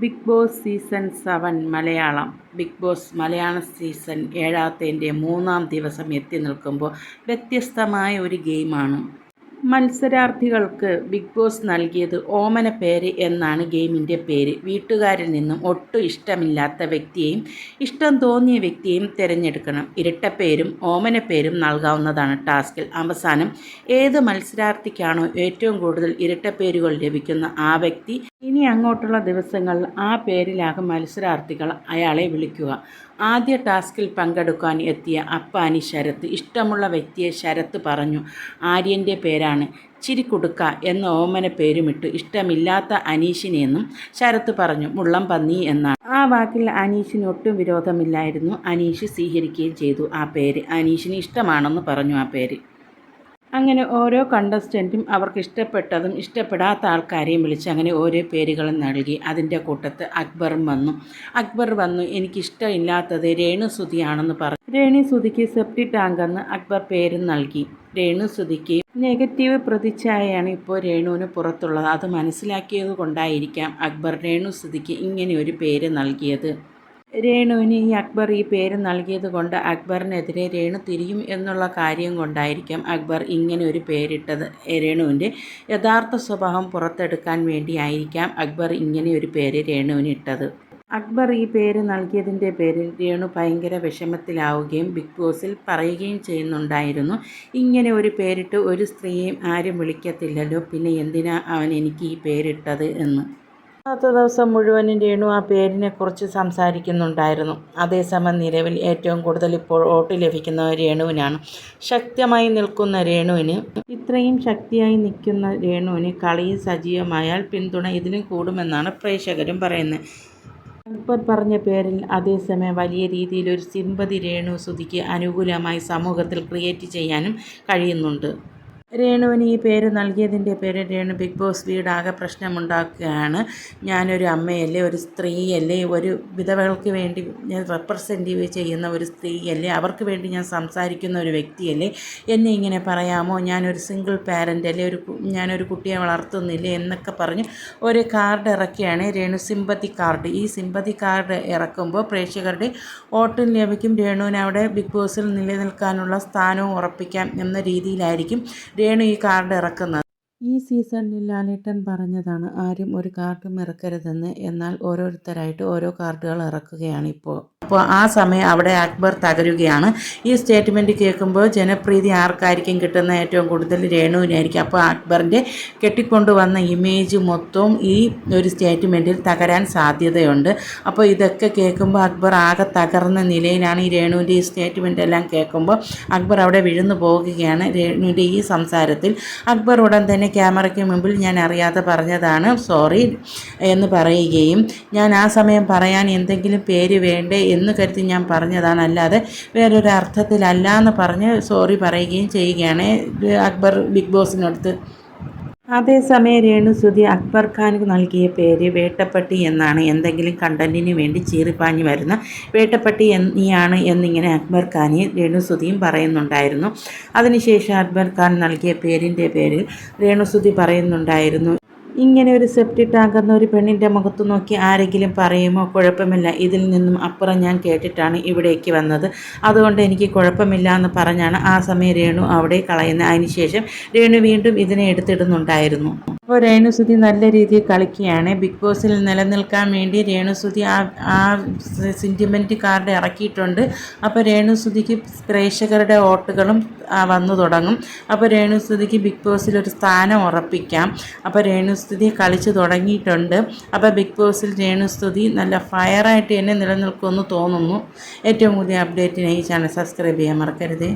Big Boss season 7 Malayalam. Bigg Boss Malayalam season 7ൻ്റെ 3-ാം ദിവസം എത്തി നിൽക്കുമ്പോൾ വ്യത്യസ്തമായ ഒരു ഗെയിമാണ്. മത്സരാർത്ഥികൾക്ക് ബിഗ് ബോസ് നൽകിയത് ഓമന പേര് എന്നാണ് ഗെയിമിൻ്റെ പേര്. വീട്ടുകാരിൽ നിന്നും ഒട്ടും ഇഷ്ടമില്ലാത്ത വ്യക്തിയെയും ഇഷ്ടം തോന്നിയ വ്യക്തിയെയും തിരഞ്ഞെടുക്കണം. ഇരട്ടപ്പേരും ഓമനപ്പേരും നൽകാവുന്നതാണ് ടാസ്കിൽ. അവസാനം ഏത് മത്സരാർത്ഥിക്കാണോ ഏറ്റവും കൂടുതൽ ഇരട്ടപ്പേരുകൾ ലഭിക്കുന്ന ആ വ്യക്തി ഇനി അങ്ങോട്ടുള്ള ദിവസങ്ങളിൽ ആ പേരിലാകും മത്സരാർത്ഥികൾ അയാളെ വിളിക്കുക. ആദ്യ ടാസ്കിൽ പങ്കെടുക്കാൻ എത്തിയ അപ്പാനി ശരത്ത് ഇഷ്ടമുള്ള വ്യക്തിയെ ശരത്ത് പറഞ്ഞു. ആര്യൻ്റെ പേരാണ്. ചിരിക്കുടുക്ക എന്ന ഓമന പേരുമിട്ടു. ഇഷ്ടമില്ലാത്ത അനീഷിനെന്നും ശരത്ത് പറഞ്ഞു. മുള്ളം പന്നി എന്നാണ്. ആ വാക്കിൽ അനീഷിന് ഒട്ടും വിരോധമില്ലായിരുന്നു. അനീഷ് സ്വീകരിക്കുകയും ചെയ്തു ആ പേര്. അനീഷിന് ഇഷ്ടമാണെന്ന് പറഞ്ഞു ആ പേര്. അങ്ങനെ ഓരോ കണ്ടസ്റ്റൻറ്റും അവർക്ക് ഇഷ്ടപ്പെട്ടതും ഇഷ്ടപ്പെടാത്ത ആൾക്കാരെയും വിളിച്ച് അങ്ങനെ ഓരോ പേരുകളും നൽകി. അതിൻ്റെ കൂട്ടത്ത് അക്ബർ വന്നു എനിക്കിഷ്ടമില്ലാത്തത് രേണുസുതിയാണെന്ന് പറഞ്ഞു. രേണുസുതിക്ക് സെപ്റ്റി ടാങ്കെന്ന് അക്ബർ പേരും നൽകി. രേണുസുതിക്ക് നെഗറ്റീവ് പ്രതിച്ഛായയാണ് ഇപ്പോൾ രേണുവിന് പുറത്തുള്ളത്. അത് മനസ്സിലാക്കിയത് കൊണ്ടായിരിക്കാം അക്ബർ രേണുസുതിക്ക് ഇങ്ങനെ ഒരു പേര് നൽകിയത്. രേണുവിന് അക്ബർ ഈ പേര് നൽകിയത് കൊണ്ട് അക്ബറിനെതിരെ രേണു തിരിയും എന്നുള്ള കാര്യം കൊണ്ടായിരിക്കാം അക്ബർ ഇങ്ങനെ ഒരു പേരിട്ടത്. രേണുവിൻ്റെ യഥാർത്ഥ സ്വഭാവം പുറത്തെടുക്കാൻ വേണ്ടിയായിരിക്കാം അക്ബർ ഇങ്ങനെ ഒരു പേര് രേണുവിന് ഇട്ടത്. അക്ബർ ഈ പേര് നൽകിയതിൻ്റെ പേരിൽ രേണു ഭയങ്കര വിഷമത്തിലാവുകയും ബിഗ് ബോസിൽ പറയുകയും ചെയ്യുന്നുണ്ടായിരുന്നു. ഇങ്ങനെ ഒരു പേരിട്ട് ഒരു സ്ത്രീയെയും ആരും വിളിക്കത്തില്ലല്ലോ, പിന്നെ എന്തിനാ അവൻ എനിക്ക് ഈ പേരിട്ടത് എന്ന്. അന്നത്തെ ദിവസം മുഴുവനും രേണു ആ പേരിനെക്കുറിച്ച് സംസാരിക്കുന്നുണ്ടായിരുന്നു. അതേസമയം നിലവിൽ ഏറ്റവും കൂടുതൽ ഇപ്പോൾ വോട്ട് ലഭിക്കുന്ന രേണുവിനാണ്. ശക്തമായി നിൽക്കുന്ന രേണുവിന് ഇത്രയും ശക്തിയായി നിൽക്കുന്ന രേണുവിന് കളിയിൽ സജീവമായാൽ പിന്തുണ ഇതിലും കൂടുമെന്നാണ് പ്രേക്ഷകരും പറയുന്നത്. അക്ബർ പറഞ്ഞ പേരിൽ അതേസമയം വലിയ രീതിയിൽ ഒരു സിമ്പതി രേണുസുതിക്ക് അനുകൂലമായി സമൂഹത്തിൽ ക്രിയേറ്റ് ചെയ്യാനും കഴിയുന്നുണ്ട്. രേണുവിന് ഈ പേര് നൽകിയതിൻ്റെ പേരിൽ രേണു ബിഗ് ബോസ് വീടാകെ പ്രശ്നമുണ്ടാക്കുകയാണ്. ഞാനൊരു അമ്മയല്ലേ, ഒരു സ്ത്രീയല്ലേ, ഒരു വിധവകൾക്ക് വേണ്ടി ഞാൻ റെപ്രസെൻറ്റീവ് ചെയ്യുന്ന ഒരു സ്ത്രീയല്ലേ, അവർക്ക് വേണ്ടി ഞാൻ സംസാരിക്കുന്ന ഒരു വ്യക്തിയല്ലേ, എന്നെ ഇങ്ങനെ പറയാമോ, ഞാനൊരു സിംഗിൾ പാരൻ്റ് അല്ലേ, ഞാനൊരു കുട്ടിയെ വളർത്തുന്നില്ലേ എന്നൊക്കെ പറഞ്ഞ് ഒരു കാർഡ് ഇറക്കിയാണ് രേണു സിമ്പതി കാർഡ്. ഈ സിമ്പതി കാർഡ് ഇറക്കുമ്പോൾ പ്രേക്ഷകരുടെ വോട്ടും ലഭിക്കും. രേണുവിന് അവിടെ ബിഗ് ബോസിൽ നിലനിൽക്കാനുള്ള സ്ഥാനവും ഉറപ്പിക്കാം എന്ന രീതിയിലായിരിക്കും രേണു ഈ കാർഡ് ഇറക്കുന്നത്. ഈ സീസണിൽ ലാലേട്ടൻ പറഞ്ഞതാണ് ആരും ഒരു കാർഡും ഇറക്കരുതെന്ന്. എന്നാൽ ഓരോരുത്തരായിട്ട് ഓരോ കാർഡുകൾ ഇറക്കുകയാണ് ഇപ്പോൾ. അപ്പോൾ ആ സമയം അവിടെ അക്ബർ തകരുകയാണ്. ഈ സ്റ്റേറ്റ്മെൻറ്റ് കേൾക്കുമ്പോൾ ജനപ്രീതി ആർക്കായിരിക്കും കിട്ടുന്ന ഏറ്റവും കൂടുതൽ രേണുവിനായിരിക്കും. അപ്പോൾ അക്ബറിൻ്റെ കെട്ടിക്കൊണ്ടുവന്ന ഇമേജ് മൊത്തവും ഈ ഒരു സ്റ്റേറ്റ്മെൻറ്റിൽ തകരാൻ സാധ്യതയുണ്ട്. അപ്പോൾ ഇതൊക്കെ കേൾക്കുമ്പോൾ അക്ബർ ആകെ തകർന്ന നിലയിലാണ്. ഈ രേണുവിൻ്റെ ഈ സ്റ്റേറ്റ്മെൻ്റ് എല്ലാം കേൾക്കുമ്പോൾ അക്ബർ അവിടെ വീഴുന്നു പോകുകയാണ്. രേണുവിൻ്റെ ഈ സംസാരത്തിൽ അക്ബർ ഉടൻ തന്നെ ക്യാമറയ്ക്ക് മുമ്പിൽ ഞാൻ അറിയാതെ പറഞ്ഞതാണ് സോറി എന്ന് പറയുകയും ഞാൻ ആ സമയം പറയാൻ എന്തെങ്കിലും പേര് വേണ്ടേ എന്ന് കരുതി ഞാൻ പറഞ്ഞതാണ്, അല്ലാതെ വേറൊരു അർത്ഥത്തിലല്ല എന്ന് പറഞ്ഞ് സോറി പറയുകയും ചെയ്യുകയാണ് അക്ബർ ബിഗ് ബോസിനടുത്ത്. അതേസമയം രേണുസുതി അക്ബർ ഖാൻ നൽകിയ പേര് വേട്ടപ്പട്ടി എന്നാണ്. എന്തെങ്കിലും കണ്ടന്റിന് വേണ്ടി ചീറിപ്പാഞ്ഞു വരുന്ന വേട്ടപ്പട്ടി നീയാണ് എന്നിങ്ങനെ അക്ബർ ഖാനെ രേണുസുതിയും പറയുന്നുണ്ടായിരുന്നു. അതിനുശേഷം അക്ബർ ഖാൻ നൽകിയ പേരിൻ്റെ പേരിൽ രേണുസുതി പറയുന്നുണ്ടായിരുന്നു ഇങ്ങനെ ഒരു സെപ്റ്റി ടാങ്ക് എന്ന ഒരു പെണ്ണിൻ്റെ മുഖത്ത് നോക്കി ആരെങ്കിലും പറയുമോ, കുഴപ്പമില്ല, ഇതിൽ നിന്നും അപ്പുറം ഞാൻ കേട്ടിട്ടാണ് ഇവിടേക്ക് വന്നത്, അതുകൊണ്ട് എനിക്ക് കുഴപ്പമില്ല എന്ന് പറഞ്ഞാണ് ആ സമയം രേണു അവിടെ കളയുന്നത്. അതിനുശേഷം രേണു വീണ്ടും ഇതിനെ എടുത്തിടുന്നുണ്ടായിരുന്നു. അപ്പോൾ രേണുസുതി നല്ല രീതിയിൽ കളിക്കുകയാണ്. ബിഗ് ബോസിൽ നിലനിൽക്കാൻ വേണ്ടി രേണുസുതി ആ സെൻറ്റിമെൻറ്റ് കാർഡ് ഇറക്കിയിട്ടുണ്ട്. അപ്പോൾ രേണുസുതിക്ക് പ്രേക്ഷകരുടെ വോട്ടുകളും വന്നു തുടങ്ങും. അപ്പോൾ രേണുസുതിക്ക് ബിഗ് ബോസിൽ ഒരു സ്ഥാനം ഉറപ്പിക്കാം. അപ്പോൾ രേണുസുതി കളിച്ചു തുടങ്ങിയിട്ടുണ്ട്. അപ്പോൾ ബിഗ് ബോസിൽ രേണുസുതി നല്ല ഫയറായിട്ട് തന്നെ നിലനിൽക്കുമെന്ന് തോന്നുന്നു. ഏറ്റവും പുതിയ അപ്ഡേറ്റിനായി ഈ ചാനൽ സബ്സ്ക്രൈബ് ചെയ്യാൻ മറക്കരുതേ.